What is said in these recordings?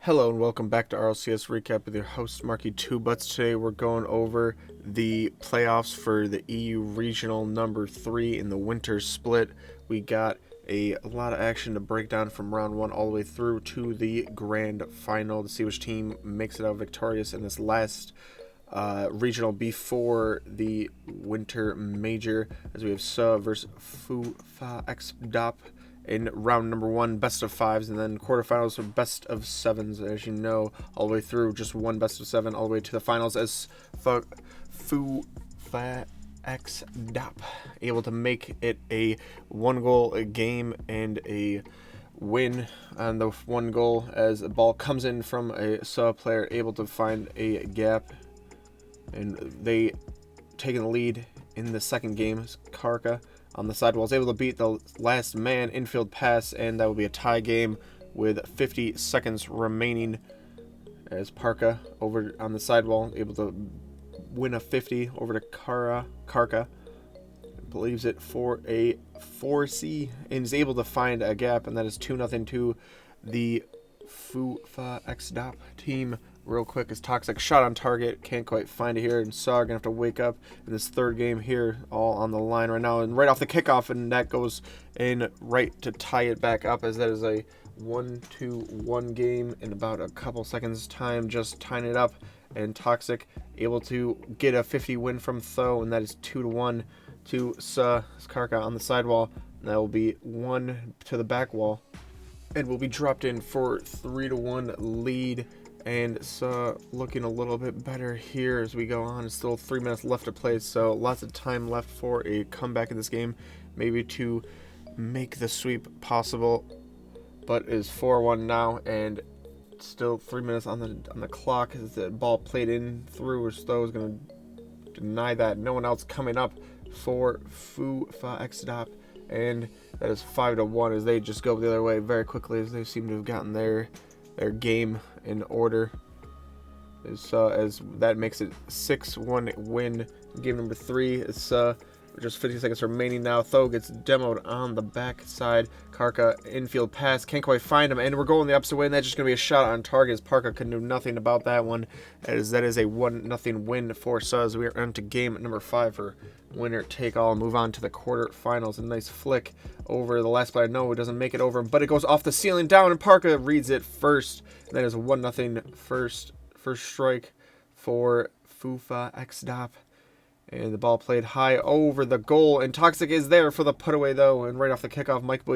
Hello and welcome back to RLCS Recap with your host Marky2Butts. Today we're going over the playoffs for the EU Regional number 3 in the winter split. We got a lot of action to break down from round 1 all the way through to the grand final to see which team makes it out victorious in this last regional before the winter major, as we have SUA versus FUFA in round number 1, best of 5s, and then quarterfinals are best of 7s, as you know, all the way through. Just one best of 7 all the way to the finals, as FUFA able to make it a 1-goal game and a win on the 1 goal, as the ball comes in from a SUA player, able to find a gap, and they taking the lead in the second game. Karka on the sidewall is able to beat the last man infield pass, and that will be a tie game with 50 seconds remaining, as Parka over on the sidewall able to win a 50 over to Karka, believes it for a 4C, and is able to find a gap, and that is 2-0 to the FUFA team. Real quick, is Toxic shot on target, can't quite find it here, and SUA gonna have to wake up in this third game here, all on the line right now, and right off the kickoff, and that goes in right to tie it back up, as that is a 1-2-1 game in about a couple seconds time, just tying it up, and Toxic able to get a 50 win from Tho, and that is 2-1 to SUA. Karka on the sidewall, and that will be 1 to the back wall, and will be dropped in for 3-1 lead. And SUA looking a little bit better here as we go on. It's still 3 minutes left to play, so lots of time left for a comeback in this game, maybe to make the sweep possible. But it is 4-1 now, and still 3 minutes on the clock as the ball played in through. SUA is going to deny that. No one else coming up for FUFA, and that is 5-1 as they just go the other way very quickly, as they seem to have gotten their game in order, as that makes it 6-1 win. Game number 3 is just 50 seconds remaining now. Tho gets demoed on the back side. Karka infield pass, can't quite find him, and we're going the opposite way, and that's just going to be a shot on target, as Parka can do nothing about that one, as that is a 1-0 win for SUA, as we are on to game number 5 for winner take all. Move on to the quarterfinals. A nice flick over the last player. No, it doesn't make it over, but it goes off the ceiling down, and Parka reads it first, and that is a 1-0 first strike for FUFA. And the ball played high over the goal, and Toxic is there for the put away though, and right off the kickoff, Mike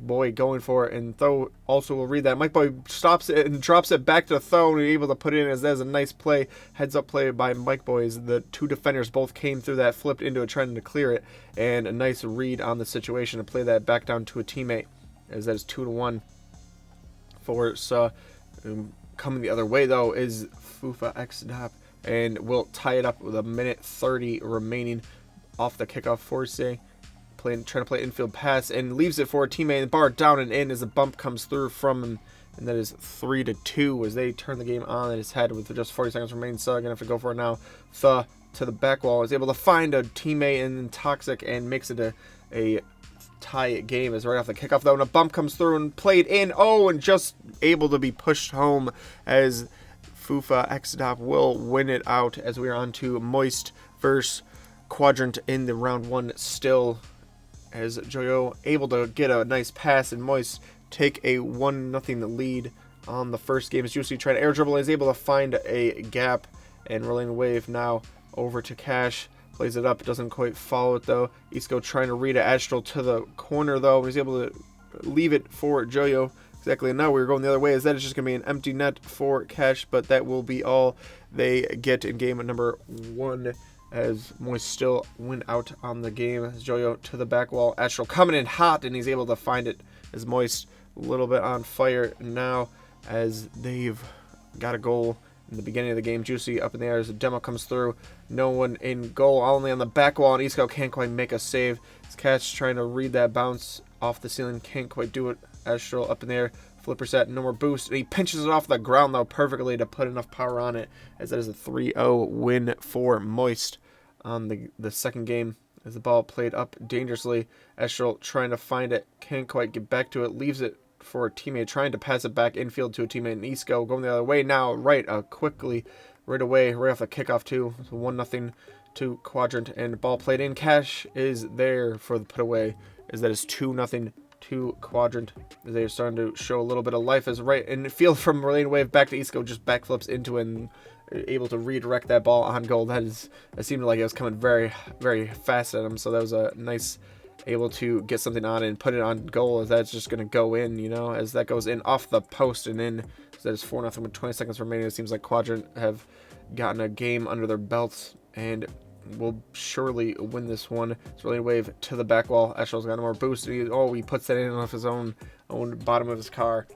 Boy going for it, and Tho also will read that. Mike Boy stops it and drops it back to Tho, and he's able to put it in, as that is a nice play, heads up play by Mike Boy, as the two defenders both came through that, flipped into it, trying to clear it, and a nice read on the situation to play that back down to a teammate, as that is 2-1 for SUA. Coming the other way though is FUFA, and we'll tie it up with a minute 30 remaining off the kickoff. Force trying to play infield pass, and leaves it for a teammate, and bar down and in as a bump comes through from him, and that is 3-2 as they turn the game on its head with just 40 seconds remaining. So gonna have to go for it now. Tho to the back wall is able to find a teammate and Toxic, and makes it a tie game, as right off the kickoff though, and a bump comes through and played in, and just able to be pushed home, as FUFA will win it out, as we are on to Moist versus Quadrant in the round 1 still, as Joyo able to get a nice pass, and Moist take a 1-0 lead on the first game, as Juicy trying to air dribble, is able to find a gap, and rolling wave now over to Cash, plays it up, doesn't quite follow it though. Isco trying to read it, Astral to the corner though, he's able to leave it for Joyo. Exactly, and now we're going the other way, as that is just going to be an empty net for Cash, but that will be all they get in game number 1, as Moist still went out on the game. As Joyo to the back wall, Astral coming in hot, and he's able to find it, as Moist a little bit on fire now, as they've got a goal in the beginning of the game. Juicy up in the air as the demo comes through, no one in goal, only on the back wall, and Isco can't quite make a save. As Cash trying to read that bounce off the ceiling, can't quite do it. Astral up in there, flipper set, no more boost, and he pinches it off the ground though perfectly to put enough power on it, as that is a 3-0 win for Moist on the second game, as the ball played up dangerously. Astral trying to find it, can't quite get back to it, leaves it for a teammate, trying to pass it back infield to a teammate. And Isco going the other way now, right quickly, right away, right off the kickoff too. So 1-0 to Quadrant, and ball played in. Cash is there for the put away, as that is 2-0 to Quadrant. They're starting to show a little bit of life as right in field from lane wave back to Isco, just backflips into it and able to redirect that ball on goal. It seemed like it was coming very, very fast at him, so that was a nice, able to get something on it and put it on goal, as that's just going to go in, you know, as that goes in off the post and in. So that is 4-0 with 20 seconds remaining. It seems like Quadrant have gotten a game under their belts and will surely win this one. It's really a wave to the back wall. Eshel's got more boost, and he puts that in off his own bottom of his car.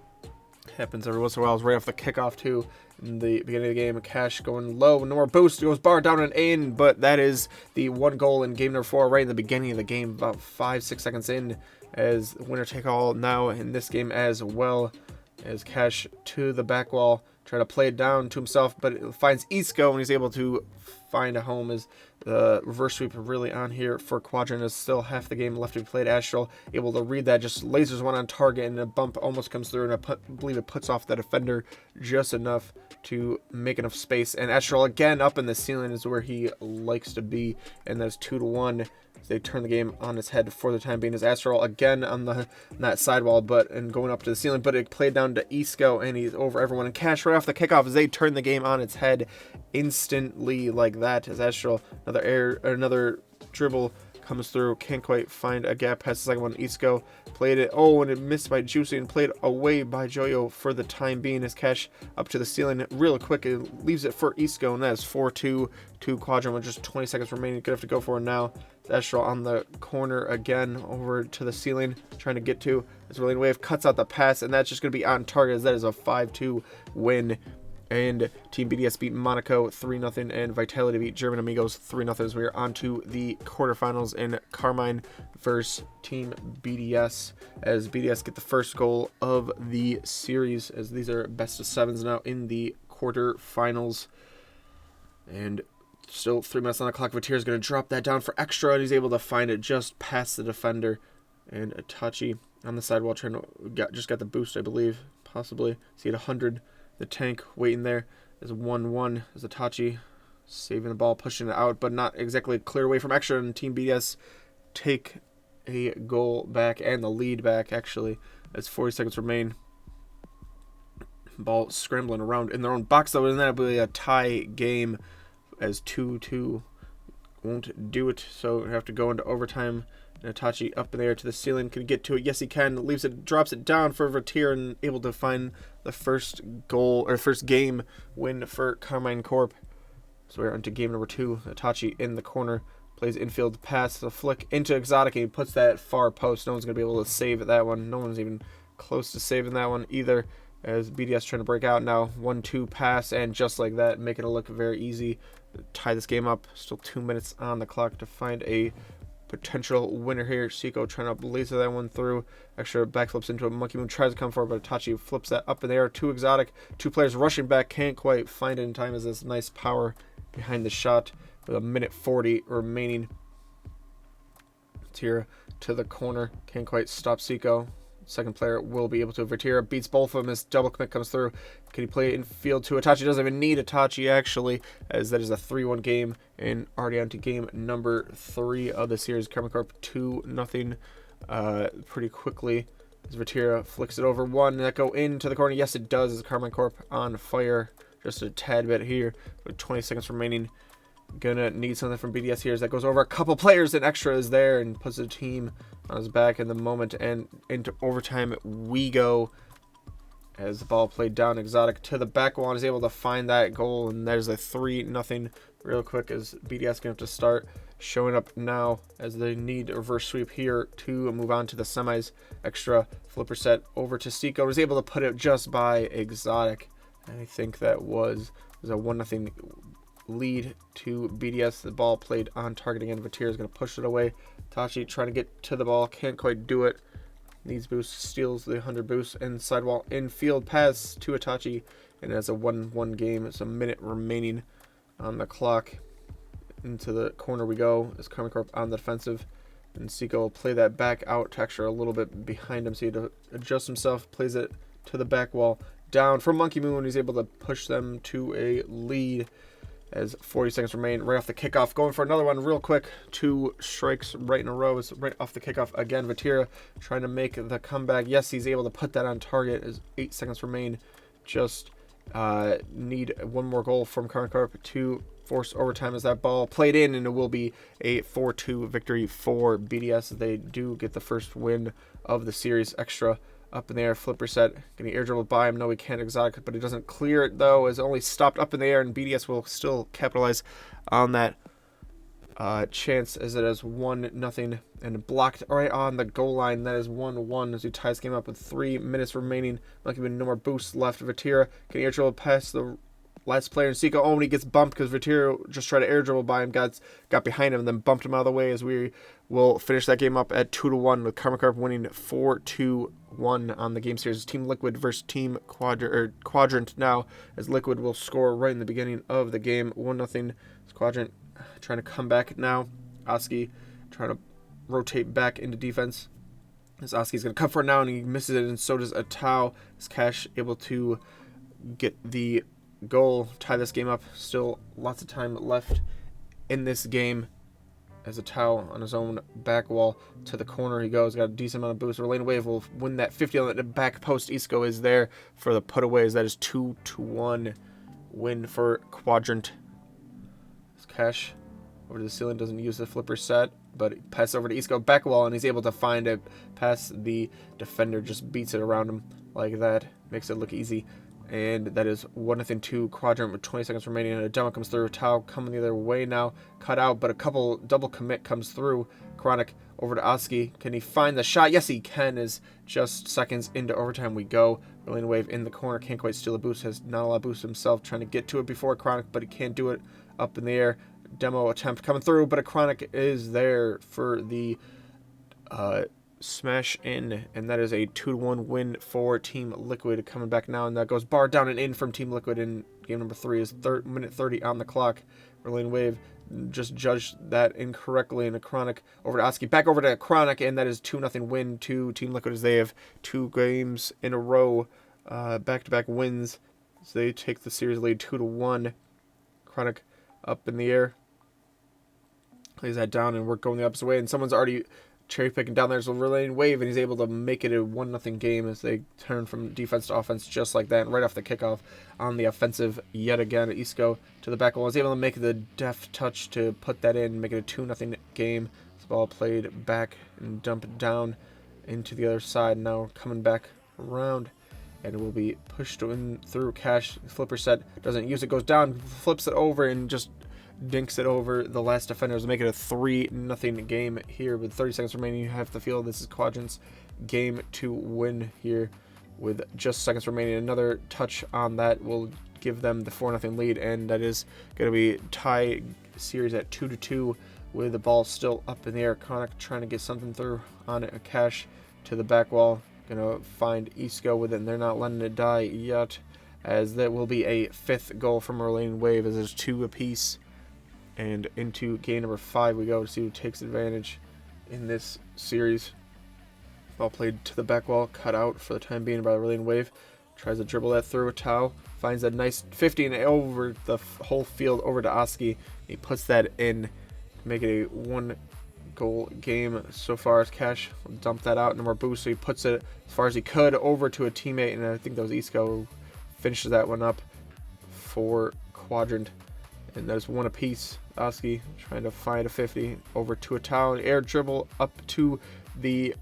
Happens every once in a while. It's right off the kickoff too. In the beginning of the game, Cash going low, no more boost, goes bar down and in, but that is the 1 goal in game number 4 right in the beginning of the game, about 5-6 seconds in, as winner take all now in this game as well, as Cash to the back wall, trying to play it down to himself, but it finds Isco, and he's able to find a home, as the reverse sweep really on here for Quadrant. Is still half the game left to be played. Astral able to read that, just lasers one on target, and a bump almost comes through, and I believe it puts off the defender just enough to make enough space. And Astral again up in the ceiling is where he likes to be, and that's 2-1. They turn the game on its head for the time being, as Astral again on that sidewall, and going up to the ceiling, but it played down to Isco, and he's over everyone. And Cash right off the kickoff, as they turn the game on its head instantly like that, as Astral another dribble comes through, can't quite find a gap past the second one. Isco played it, and it missed by Juicy, and played away by Joyo for the time being, as Cash up to the ceiling real quick. It leaves it for Isco, and that is 4-2 to Quadrant with just 20 seconds remaining. Gonna have to go for it now. Astral on the corner again, over to the ceiling, trying to get to. As Rolling Wave cuts out the pass, and that's just going to be on target, as that is a 5-2 win. And Team BDS beat Monaco 3-0, and Vitality beat German Amigos 3-0, as we are on to the quarterfinals in Carmine versus Team BDS, as BDS get the first goal of the series, as these are best of 7s now in the quarterfinals. And still 3 minutes on the clock. Vatir is going to drop that down for extra, and he's able to find it just past the defender. And Itachi on the sidewall trying to just got the boost, I believe, possibly. See at 100. The tank waiting there is 1-1. As Itachi saving the ball, pushing it out, but not exactly clear away from extra. And Team BDS take a goal back and the lead back, actually, as 40 seconds remain. Ball scrambling around in their own box, though, and that'll be a tie game, as 2-2 won't do it, so we have to go into overtime. And Itachi up in the air to the ceiling, can get to it, yes he can, leaves it, drops it down for Vatir, and able to find the first goal, or first game win for Carmine Corp. So we're into game number 2. Itachi in the corner, plays infield pass, the flick into Exotic, and he puts that far post. No one's going to be able to save that one, no one's even close to saving that one either, as BDS trying to break out now. 1-2 pass, and just like that, making it look very easy. Tie this game up. Still 2 minutes on the clock to find a potential winner here. Seiko trying to laser that one through. Extra backflips into a monkey moon. Tries to come forward, but Itachi flips that up in the air. 2 Exotic. 2 players rushing back. Can't quite find it in time, as this nice power behind the shot with a minute 40 remaining. Tira to the corner. Can't quite stop Seiko. Second player will be able to. Vertira beats both of them as double commit comes through. Can he play in field to Itachi? Doesn't even need Itachi, actually, as that is a 3-1 game, and already on to game number 3 of the series. Carmine Corp 2-0 pretty quickly, as Vertira flicks it over. One that go into the corner. Yes, it does, as Carmine Corp on fire just a tad bit here with 20 seconds remaining. Gonna need something from BDS here, as that goes over a couple players, and extra is there and puts the team on his back in the moment, and into overtime we go, as the ball played down. Exotic to the back wall, is able to find that goal, and there's a 3-0 real quick, as BDS gonna have to start showing up now, as they need a reverse sweep here to move on to the semis. Extra flipper set over to Seiko, was able to put it just by Exotic, and I think that was a 1-0 lead to BDS. The ball played on target again. Vatir is going to push it away. Tachi trying to get to the ball, can't quite do it. Needs boost, steals the 100 boost, and sidewall infield pass to Itachi, and it's a 1-1 game. It's a minute remaining on the clock. Into the corner we go, as Carmine Corp on the defensive, And Seiko will play that back out to extra a little bit behind him, so he had to adjust himself, plays it to the back wall. Down from Monkey Moon, he's able to push them to a lead as 40 seconds remain right off the kickoff. Going for another one real quick. 2 strikes right in a row. It's right off the kickoff again. Vatira trying to make the comeback. Yes, he's able to put that on target as 8 seconds remain. Just need one more goal from Karnakarp to force overtime as that ball played in, and it will be a 4-2 victory for BDS. They do get the first win of the series. Extra up in the air, flipper set, getting air dribbled by him. No, he can't exotic, but he doesn't clear it though, as it only stopped up in the air, and BDS will still capitalize on that chance as it is 1-0 and blocked right on the goal line. That is 1-1 as he ties the game up with 3 minutes remaining. Lucky no more boosts left. Vatira getting air dribbled past the last player, and Seiko only gets bumped because Vatira just tried to air dribble by him, got behind him, and then bumped him out of the way as we will finish that game up at 2-1 with Karmakarp winning 4-2-1 on the game series. Team Liquid versus Team Quadrant now, as Liquid will score right in the beginning of the game. 1-0. Quadrant trying to come back now. Oski trying to rotate back into defense. As Oski's going to come for it now, and he misses it, and so does Atao. As Cash able to get the goal, tie this game up. Still lots of time left in this game as Atao on his own back wall to the corner he goes. Got a decent amount of boost. Relane Wave will win that 50 on the back post. Isco is there for the putaways. That is 2-1 win for Quadrant. As Cash over to the ceiling, doesn't use the flipper set, but pass over to Isco back wall, and he's able to find it past the defender. Just beats it around him like that. Makes it look easy. And that is 1-2 Quadrant with 20 seconds remaining, and a demo comes through. Tau coming the other way now, cut out, but a couple double commit comes through. Chronic over to Oski. Can he find the shot? Yes, he can, as just seconds into overtime we go. Relane Wave in the corner, can't quite steal a boost, has not a lot of boost himself, trying to get to it before Chronic, but he can't do it. Up in the air, demo attempt coming through, but a Chronic is there for the smash in, and that is a 2-1 win for Team Liquid. Coming back now, and that goes bar down and in from Team Liquid in game number 3 is minute 30 on the clock. Relane Wave just judged that incorrectly, and a Chronic over to Oski, back over to Chronic, and that is 2-0 win to Team Liquid as they have 2 games in a row, back-to-back wins, so they take the series lead 2-1. Chronic up in the air, lays that down, and we're going the opposite way, and someone's already cherry picking down there, so Relane Wave, and he's able to make it a 1-0 game as they turn from defense to offense just like that. And right off the kickoff on the offensive yet again, Isco to the back wall is able to make the deft touch to put that in, make it a 2-0 game. This ball played back and dumped down into the other side, now coming back around, and it will be pushed in through. Cash flipper set, doesn't use it, goes down, flips it over, and just dinks it over the last defenders, make it a 3-0 game here with 30 seconds remaining. You have to feel this is Quadrant's game to win here with just seconds remaining. Another touch on that will give them the 4-0 lead, and that is going to be tie series at 2-2 with the ball still up in the air. Chronic trying to get something through on a Cash to the back wall. Gonna find Isco with it, and they're not letting it die yet, as that will be a 5th goal from Relane Wave as there's 2 apiece. And into game number 5 we go to see who takes advantage in this series. Ball played to the back wall, cut out for the time being by Relane Wave. Tries to dribble that through a Tau. Finds a nice 50 and over the whole field over to Oski. He puts that in to make it a 1-goal game so far. As Cash will dump that out, no more boost, so he puts it as far as he could over to a teammate, and I think that was Isco who finishes that one up for Quadrant. And that is 1 apiece. Oski trying to find a 50 over to a Tau, air dribble up to the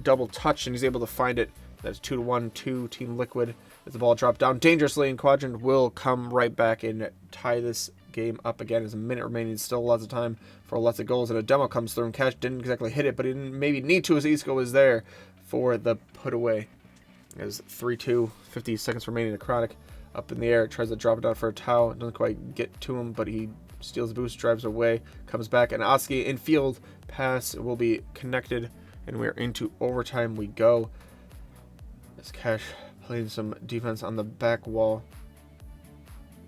double touch, and he's able to find it. That's 2-1 to Team Liquid as the ball dropped down dangerously, and Quadrant will come right back and tie this game up again. There's a minute remaining, still lots of time for lots of goals, and a demo comes through, and Cash didn't exactly hit it, but he didn't maybe need to, as Isco was there for the put away. As 3-2, 50 seconds remaining. A Chronic up in the air, tries to drop it down for a Tau, doesn't quite get to him, but he steals the boost, drives away, comes back, and Oski infield pass will be connected, and we're into overtime we go. As Cash playing some defense on the back wall,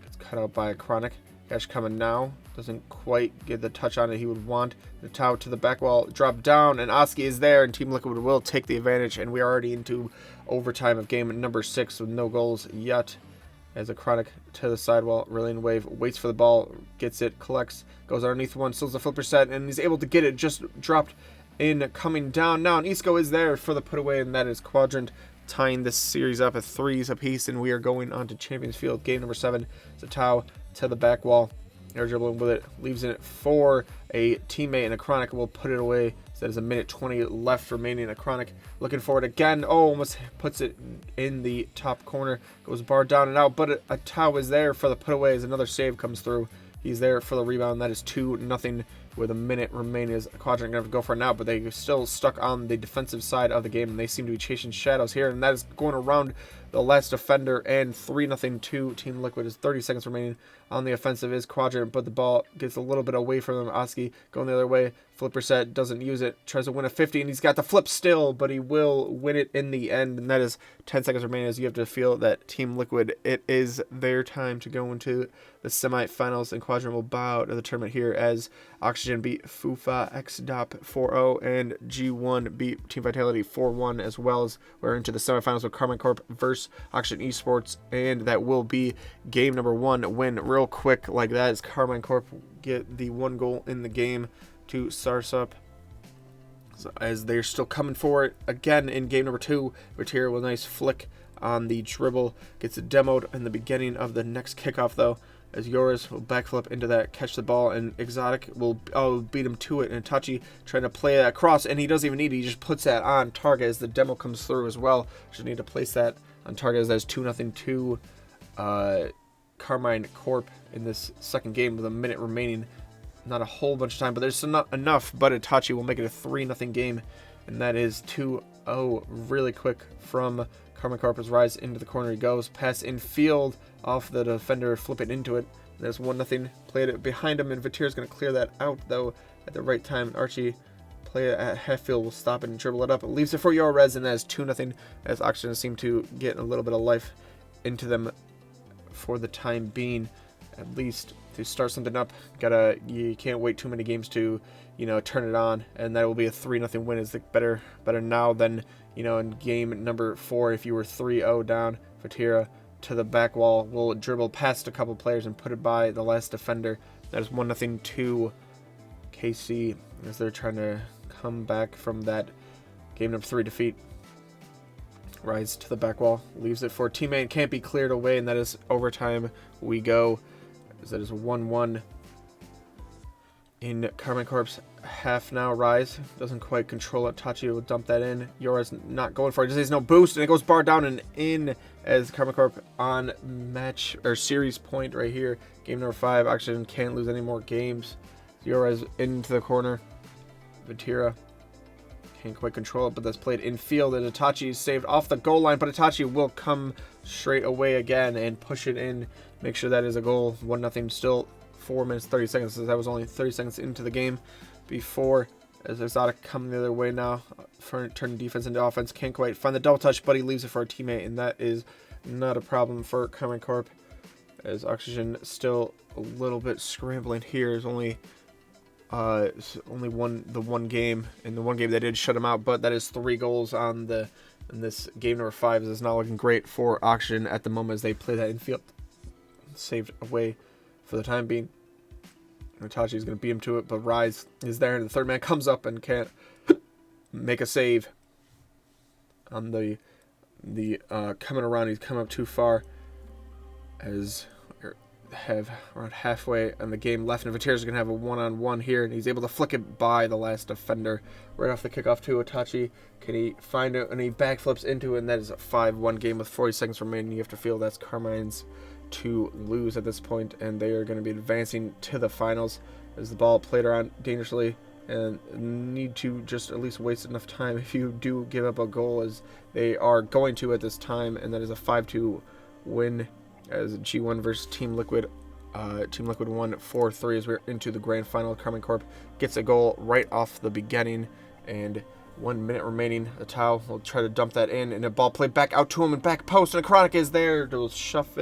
gets cut out by a Chronic. Cash coming now. Doesn't quite get the touch on it he would want. The Tau to the back wall. Drop down, and Oski is there, and Team Liquid will take the advantage, and we are already into overtime of game number 6 with no goals yet. As a Chronic to the sidewall, Rillian Wave waits for the ball, gets it, collects, goes underneath one, steals the flipper set, and he's able to get it, just dropped in, coming down now, and Isco is there for the put away, and that is Quadrant tying this series up at 3s apiece, and we are going on to Champions Field, game number 7. Zatau to the back wall, air dribbling with it, leaves it for a teammate, and a Chronic will put it away. So that is a minute 20 left remaining. A Chronic looking for it again. Oh, almost puts it in the top corner. Goes bar down and out, but a Tau is there for the put away as another save comes through. He's there for the rebound. That is 2-0 with a minute remaining. As Quadrant going to go for it now, but they still stuck on the defensive side of the game, and they seem to be chasing shadows here, and that is going around the last defender, and 3-0 to Team Liquid. Is 30 seconds remaining on the offensive is Quadrant, but the ball gets a little bit away from him. Oski going the other way. Flipper set, doesn't use it, tries to win a 50, and he's got the flip still, but he will win it in the end, and that is 10 seconds remaining as you have to feel that Team Liquid, it is their time to go into the semifinals, and Quadrant will bow to the tournament here as Oxygen beat Fufa X-Dop 4-0, and G1 beat Team Vitality 4-1, as well as we're into the semifinals with Carmine Corp versus Oxygen Esports, and that will be game number 1 win real quick like that as Carmine Corp get the 1 goal in the game to Sarsup, so as they're still coming for it again in game number 2. Vatira with a nice flick on the dribble, gets it demoed in the beginning of the next kickoff though, as Yoris will backflip into that, catch the ball, and Exotic will beat him to it, and Tachi trying to play that across, and he doesn't even need it, he just puts that on target as the demo comes through as well. Just need to place that on target as that is 2-0 to Carmine Corp in this second game with a minute remaining. Not a whole bunch of time, but there's not enough, but Itachi will make it a 3-0 game, and that is 2-0 really quick from Carmine Corp as Rise into the corner he goes, pass in field off the defender, flip it into it. There's 1-0, played it behind him, and Vatira's going to clear that out though at the right time. Archie play it at half field, will stop it and dribble it up, leaves it for Yorez, and that is 2-0 as Oxygen seem to get a little bit of life into them for the time being, at least to start something up. You can't wait too many games to, turn it on, and that will be a 3-0 win. Is better now than, in game number 4 if you were 3-0 down. Vatira to the back wall will dribble past a couple players and put it by the last defender. That is 1-0 to KC as they're trying to come back from that game number 3 defeat. Rise to the back wall, leaves it for a teammate, can't be cleared away, and that is overtime we go. That is 1-1 in Carmine Corp's half now. Rise doesn't quite control it. Tachi will dump that in. Yora's not going for it. Just has no boost, and it goes bar down and in as Carmine Corp on match or series point right here. Game number 5. Oxygen can't lose any more games. Yora's into the corner. Vatira can't quite control it, but that's played in field, and Itachi is saved off the goal line, but Itachi will come straight away again and push it in. Make sure that is a goal. 1-0 still, 4 minutes 30 seconds, so that was only 30 seconds into the game before, as Exotic coming the other way now, turning defense into offense. Can't quite find the double touch, but he leaves it for a teammate, and that is not a problem for Carmine Corp, as Oxygen still a little bit scrambling here. There's only the one game, and the one game they did shut him out, but that is 3 goals in this game number 5. Is not looking great for Oxygen at the moment as they play that infield, saved away for the time being. Itachi is going to beat him to it, but Rise is there, and the third man comes up and can't make a save on the coming around. He's come up too far as have around halfway on the game left, and Vatira's going to have a one-on-one here, and he's able to flick it by the last defender right off the kickoff to Itachi. Can he find it, and he backflips into it, and that is a 5-1 game with 40 seconds remaining. You have to feel that's Carmine's to lose at this point, and they are going to be advancing to the finals as the ball played around dangerously, and need to just at least waste enough time if you do give up a goal, as they are going to at this time, and that is a 5-2 win as G1 versus Team Liquid. Team Liquid won 4-3 as we're into the grand final. Carmine Corp gets a goal right off the beginning, and 1 minute remaining. Atau will try to dump that in, and a ball played back out to him, and back post, and a Chronic is there to shove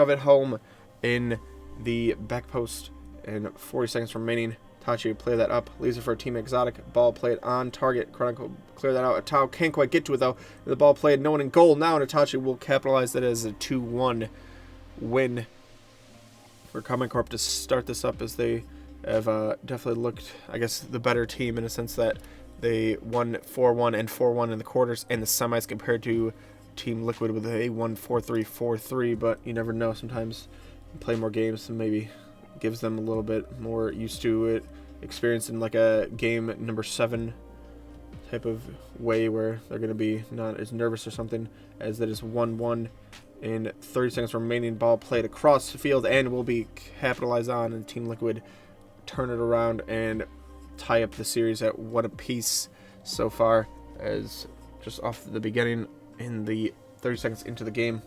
it home in the back post and 40 seconds remaining. Tachi play that up, leaves it for Team Exotic. Ball played on target. Chronicle clear that out. Atao can't quite get to it though. The ball played, no one in goal now, and Itachi will capitalize that as a 2-1 win for Common Corp to start this up, as they have definitely looked, I guess, the better team in a sense that they won 4-1 and 4-1 in the quarters and the semis compared to Team Liquid with a 1-4-3, 4-3, but you never know. Sometimes you play more games and maybe gives them a little bit more used to it, experience in like a game number 7 type of way where they're going to be not as nervous or something, as that is 1-1 in 30 seconds remaining. Ball played across the field and will be capitalized on, and Team Liquid turn it around and tie up the series at 1 apiece so far, as just off the beginning in the 30 seconds into the game.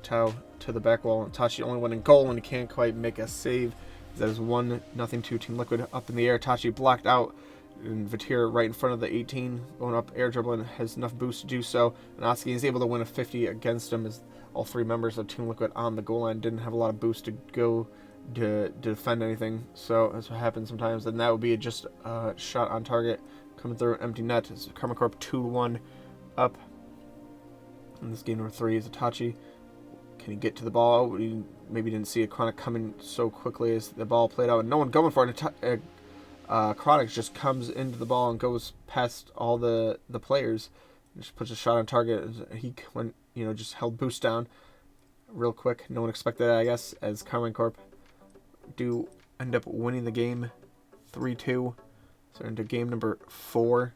Tao to the back wall, and Tachi only one in goal, and he can't quite make a save. That is 1-0 to Team Liquid. Up in the air, Tachi blocked out, and Vatir right in front of the 18, going up, air dribbling, has enough boost to do so, and Oski is able to win a 50 against him, as all 3 members of Team Liquid on the goal line didn't have a lot of boost to go to defend anything, so that's what happens sometimes, and that would be just a shot on target coming through empty net. As Karma Corp 2-1 up in this game number 3 is Itachi. Can he get to the ball? Oh, he maybe didn't see a Chronic coming so quickly as the ball played out, and no one going for it. Chronic just comes into the ball and goes past all the players, and just puts a shot on target. He went, just held boost down real quick. No one expected that, I guess, as Carmine Corp do end up winning the game 3-2. So into game number 4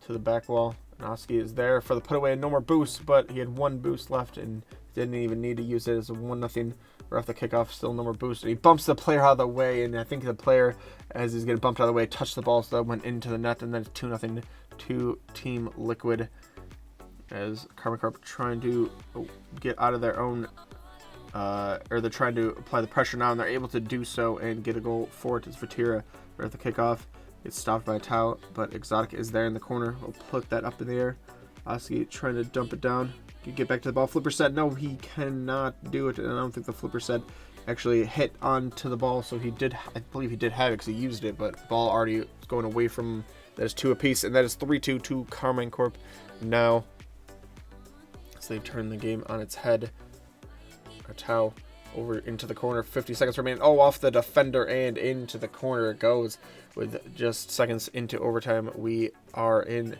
to the back wall. Oski is there for the putaway and no more boost, but he had 1 boost left and didn't even need to use it as a 1-0 right off the kickoff. Still no more boost. And he bumps the player out of the way, and I think the player, as he's getting bumped out of the way, touched the ball, so that went into the net, and then it's 2-0 to Team Liquid, as Karma Corp trying to get out of their own, or they're trying to apply the pressure now, and they're able to do so and get a goal for it. It's Vatira right at the kickoff. It's stopped by Tao, but Exotic is there in the corner. We'll put that up in the air. Oski trying to dump it down. Can get back to the ball. Flipper said no, he cannot do it, and I don't think the Flipper said actually hit onto the ball, so he did, I believe he did have it because he used it, but the ball already going away from him. That is 2 apiece, and that is 3-2 to Carmine Corp now. So they've turned the game on its head. Tao over into the corner, 50 seconds remaining. Oh, off the defender and into the corner it goes. With just seconds into overtime, we are in,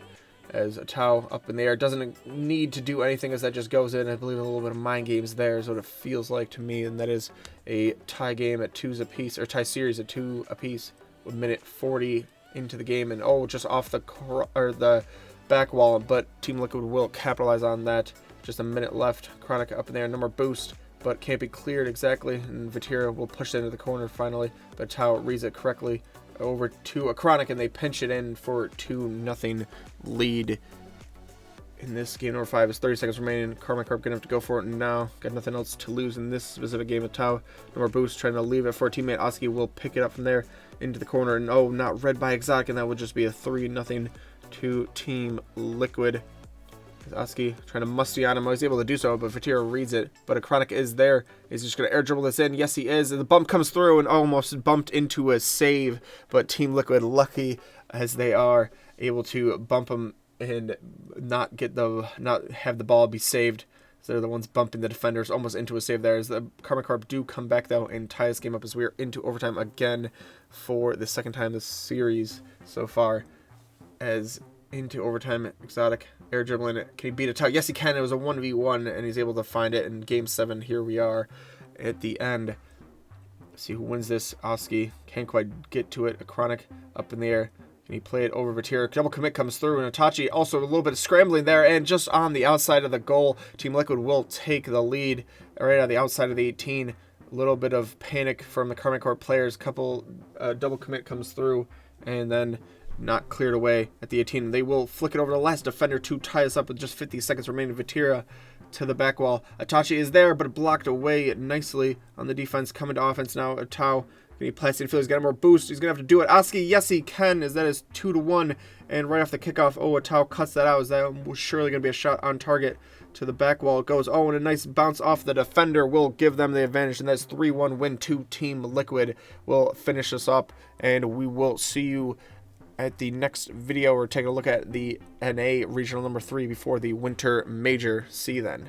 as Tao up in the air. Doesn't need to do anything, as that just goes in. I believe a little bit of mind games there is what it feels like to me, and that is a tie game at 2s apiece, or tie series at 2 apiece with minute 40 into the game. And just off the back wall, but Team Liquid will capitalize on that. Just a minute left. Chronic up in there, no more boost, but can't be cleared exactly, and Vatira will push it into the corner finally, but Tao reads it correctly over to a Chronic, and they pinch it in for 2-0 lead. In this game number 5 is 30 seconds remaining. Karma Corp gonna have to go for it now. Got nothing else to lose in this specific game of Tao. No more boost, trying to leave it for a teammate. Oski will pick it up from there into the corner, and not read by Exotic, and that would just be a 3-0 to Team Liquid. Oski trying to musty on him. I was able to do so, but Vatira reads it. But a Chronic is there. He's just going to air dribble this in. Yes, he is. And the bump comes through and almost bumped into a save. But Team Liquid, lucky as they are, able to bump him and not have the ball be saved. So they're the ones bumping the defenders almost into a save there. As the Karma Corp do come back, though, and tie this game up, as we are into overtime again for the second time this series so far. As into overtime, Exotic air dribbling it. Can he beat a Tao? Yes, he can. It was a 1v1, and he's able to find it in game 7. Here we are at the end. Let's see who wins this. Oski can't quite get to it. A Chronic up in the air. Can he play it over Vatira? Double commit comes through, and Itachi also a little bit of scrambling there, and just on the outside of the goal, Team Liquid will take the lead right on the outside of the 18. A little bit of panic from the Karma Corp players. Couple double commit comes through, and then not cleared away at the 18. They will flick it over to the last defender to tie us up with just 50 seconds remaining. Vatira to the back wall. Itachi is there, but blocked away nicely on the defense. Coming to offense now. Tao He plants in field. He's got more boost. He's going to have to do it. Oski, yes, he can, as that is 2-1. And right off the kickoff, Atau cuts that out. As that was surely going to be a shot on target to the back wall. It goes. Oh, and a nice bounce off the defender will give them the advantage. And that's 3-1 win to Team Liquid. We'll finish this up, and we will see you at the next video. We're taking a look at the NA Regional number 3 before the Winter Major. See you then.